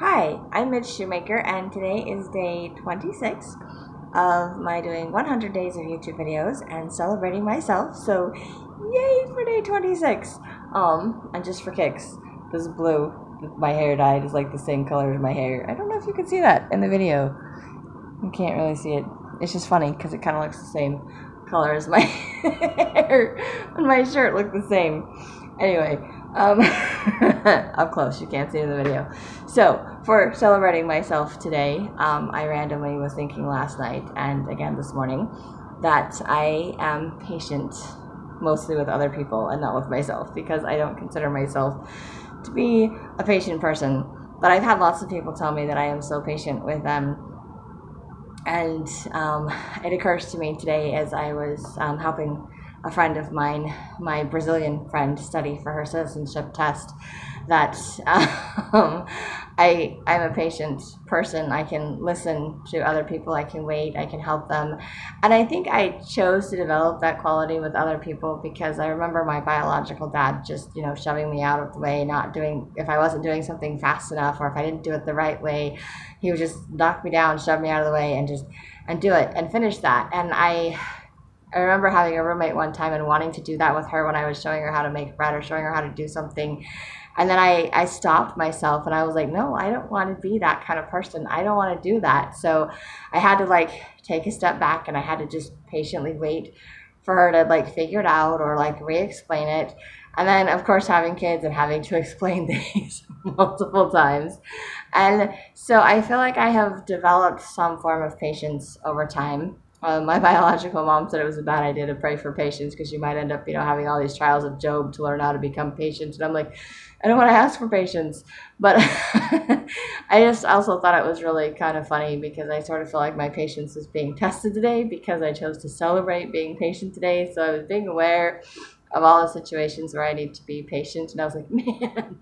Hi, I'm Midge Shoemaker, and today is day 26 of my doing 100 days of YouTube videos and celebrating myself. So, yay for day 26! And just for kicks, this blue, my hair dyed, is like the same color as my hair. I don't know if you can see that in the video. You can't really see it. It's just funny because it kind of looks the same color as my hair, and my shirt looked the same. Anyway, up close, you can't see it in the video. So, for celebrating myself today, I randomly was thinking last night and again this morning that I am patient mostly with other people and not with myself, because I don't consider myself to be a patient person. But I've had lots of people tell me that I am so patient with them. And it occurs to me today as I was helping a friend of mine, my Brazilian friend, study for her citizenship test, that I'm a patient person. I can listen to other people, I can wait, I can help them. And I think I chose to develop that quality with other people because I remember my biological dad just, shoving me out of the way, not doing, if I wasn't doing something fast enough or if I didn't do it the right way, he would just knock me down, shove me out of the way, and do it and finish that. And I remember having a roommate one time and wanting to do that with her when I was showing her how to make bread or showing her how to do something. And then I stopped myself and I was like, no, I don't want to be that kind of person. I don't want to do that. So I had to take a step back and I had to just patiently wait for her to figure it out or re-explain it. And then of course having kids and having to explain things multiple times. And so I feel like I have developed some form of patience over time. My biological mom said it was a bad idea to pray for patience because you might end up, having all these trials of Job to learn how to become patient. And I'm like, I don't want to ask for patience. But I just also thought it was really kind of funny because I sort of feel like my patience is being tested today because I chose to celebrate being patient today. So I was being aware of all the situations where I need to be patient. And I was like, man,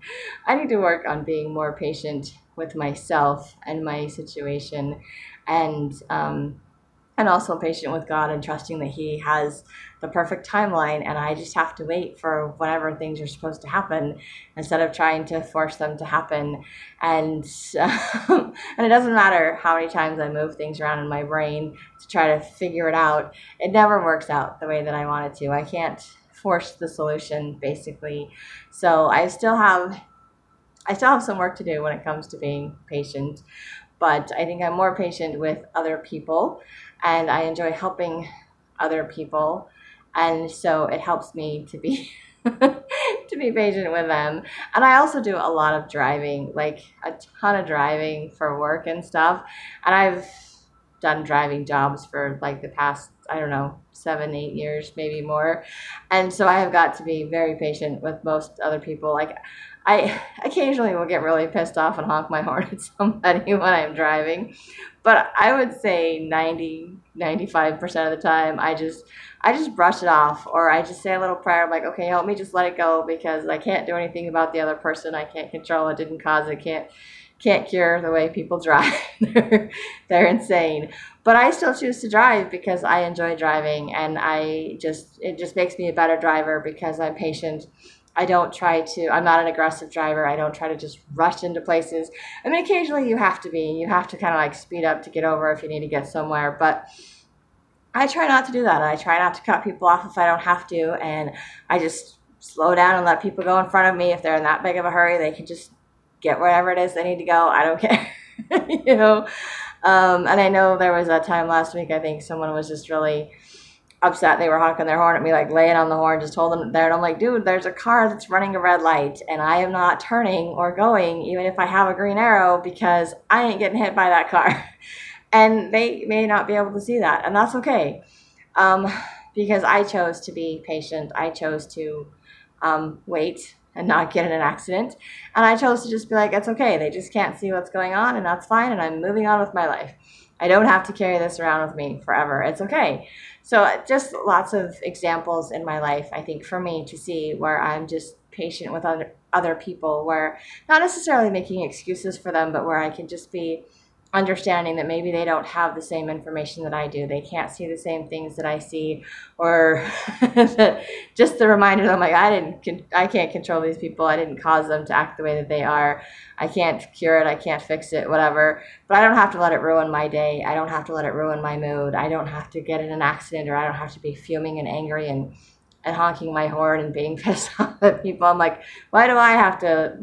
I need to work on being more patient with myself and my situation. And also patient with God and trusting that He has the perfect timeline, and I just have to wait for whatever things are supposed to happen instead of trying to force them to happen. And and it doesn't matter how many times I move things around in my brain to try to figure it out, it never works out the way that I want it to. I can't force the solution, basically. So I still have some work to do when it comes to being patient, but I think I'm more patient with other people, and I enjoy helping other people, and so it helps me to be to be patient with them. And I also do a lot of driving, like a ton of driving for work and stuff, and I've done driving jobs for the past, I don't know, 7-8 years, maybe more. And so I have got to be very patient with most other people. I occasionally will get really pissed off and honk my horn at somebody when I'm driving, but I would say 95% of the time I just brush it off, or I just say a little prayer. I'm like, okay, help me just let it go because I can't do anything about the other person. I can't control it, didn't cause it, can't cure the way people drive. They're insane. But I still choose to drive because I enjoy driving, and it just makes me a better driver because I'm patient. I'm not an aggressive driver. I don't try to just rush into places. I mean, occasionally you have to kind of speed up to get over if you need to get somewhere, but I try not to do that. I try not to cut people off if I don't have to, and I just slow down and let people go in front of me. If they're in that big of a hurry, they can just get wherever it is they need to go. I don't care, And I know there was a time last week, I think someone was just really upset. They were honking their horn at me, laying on the horn, just holding it there. And I'm like, dude, there's a car that's running a red light, and I am not turning or going, even if I have a green arrow, because I ain't getting hit by that car. And they may not be able to see that, and that's okay. Because I chose to be patient. I chose to wait and not get in an accident. And I chose to just be like, it's okay. They just can't see what's going on, and that's fine, and I'm moving on with my life. I don't have to carry this around with me forever. It's okay. So just lots of examples in my life, I think, for me to see where I'm just patient with other people, where not necessarily making excuses for them, but where I can just be understanding that maybe they don't have the same information that I do. They can't see the same things that I see, or just the reminder that I'm like, I can't control these people. I didn't cause them to act the way that they are. I can't cure it. I can't fix it, whatever. But I don't have to let it ruin my day. I don't have to let it ruin my mood. I don't have to get in an accident, or I don't have to be fuming and angry and honking my horn and being pissed off at people. I'm like, why do I have to,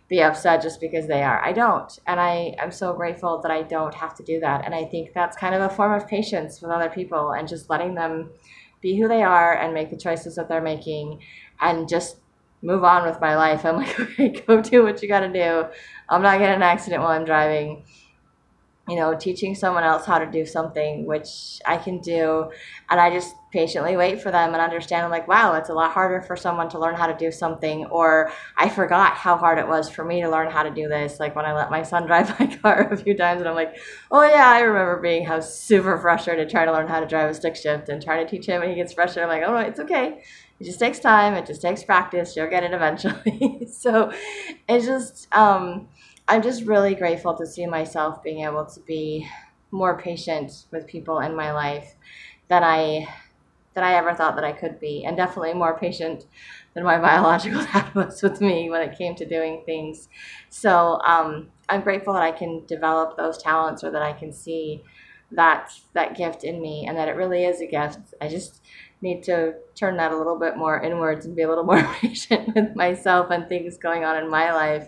be upset just because they are? I don't. And I'm so grateful that I don't have to do that. And I think that's kind of a form of patience with other people, and just letting them be who they are and make the choices that they're making, and just move on with my life. I'm like, okay, go do what you got to do. I'm not getting in an accident while I'm driving. Teaching someone else how to do something, which I can do, and I just patiently wait for them and understand. I'm like, wow, it's a lot harder for someone to learn how to do something, or I forgot how hard it was for me to learn how to do this. Like when I let my son drive my car a few times, and I'm like, oh yeah, I remember being how super frustrated trying to learn how to drive a stick shift and trying to teach him, and he gets frustrated. I'm like, oh no, it's okay. It just takes time. It just takes practice. You'll get it eventually. So it's just, I'm just really grateful to see myself being able to be more patient with people in my life than I ever thought that I could be, and definitely more patient than my biological dad was with me when it came to doing things. So I'm grateful that I can develop those talents, or that I can see that gift in me, and that it really is a gift. I just need to turn that a little bit more inwards and be a little more patient with myself and things going on in my life,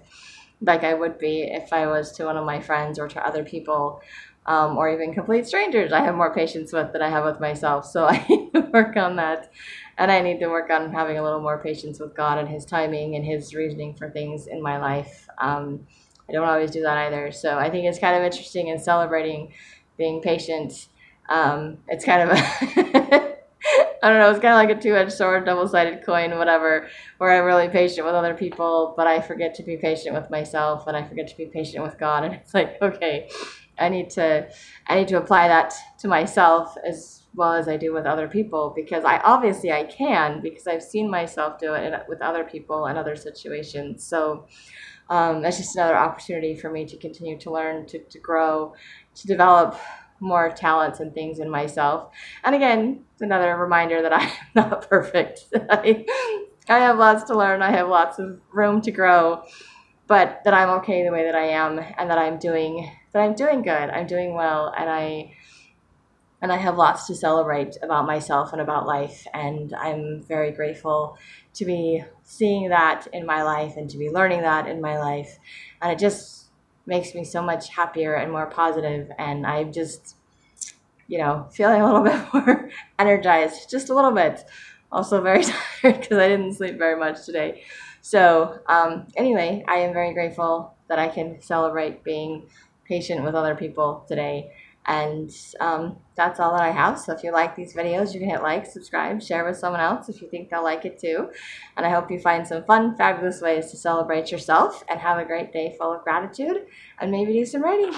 like I would be if I was to one of my friends or to other people, or even complete strangers. I have more patience with than I have with myself. So I need to work on that. And I need to work on having a little more patience with God and His timing and His reasoning for things in my life. I don't always do that either. So I think it's kind of interesting in celebrating being patient. It's kind of a I don't know, it's kind of like a two-edged sword, double-sided coin, whatever, where I'm really patient with other people, but I forget to be patient with myself, and I forget to be patient with God. And it's like, okay, I need to apply that to myself as well as I do with other people, because I can, because I've seen myself do it with other people and other situations. So that's just another opportunity for me to continue to learn, to grow, to develop more talents and things in myself. And again, it's another reminder that I'm not perfect. I have lots to learn. I have lots of room to grow, but that I'm okay the way that I am, and that I'm doing good. I'm doing well, and I have lots to celebrate about myself and about life. And I'm very grateful to be seeing that in my life and to be learning that in my life. And it just makes me so much happier and more positive, and I'm just, feeling a little bit more energized, just a little bit. Also very tired because I didn't sleep very much today. So anyway, I am very grateful that I can celebrate being patient with other people today. And that's all that I have. So if you like these videos, you can hit like, subscribe, share with someone else if you think they'll like it too. And I hope you find some fun, fabulous ways to celebrate yourself, and have a great day full of gratitude, and maybe do some writing.